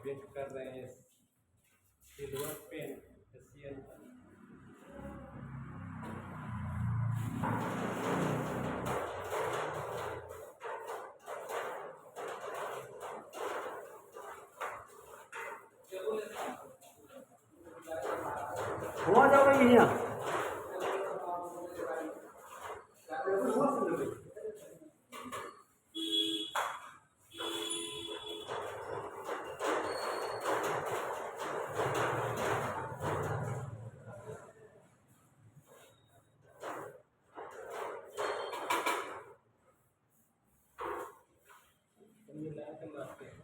Paint कर रहे हैं सिल्वर पेन एशियन हुआ जाओ भाई यहाँ मिला के मारते हैं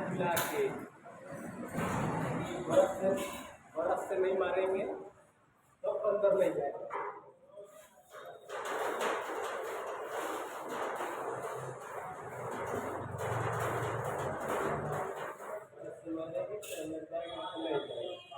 मिला के बरस से नहीं मारेंगे तो अंदर नहीं जाएगा। बरस से मारेंगे तो अंदर जाएगा तो नहीं जाएगा।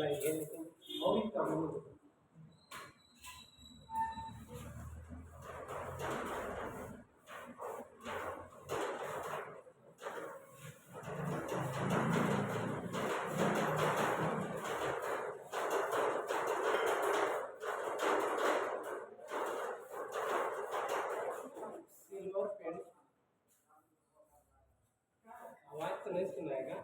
लेकिन और भी कम सिल्वर पेन आवाज तो नहीं सुनाएगा।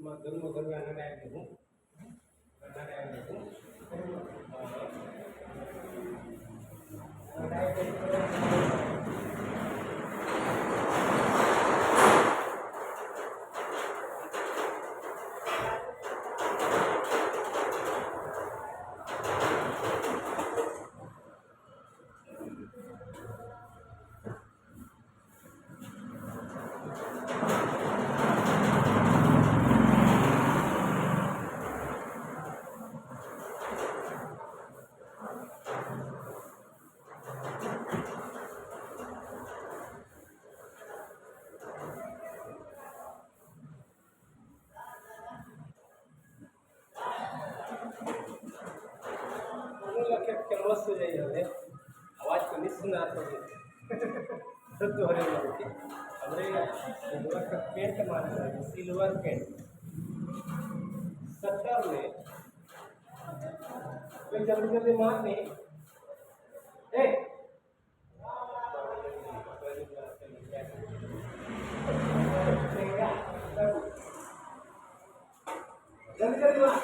मधुर गाना गाएंगे हूँ गाना गाएंगे हूँ मस्त हो जाइए आवाज को नहीं सुना तो हो रही हमरे सिल्वर का पेंट मारना है सिल्वर पेंट सत्तर में कोई जल्दी जल्दी मार नहीं जल्दी जल्दी मार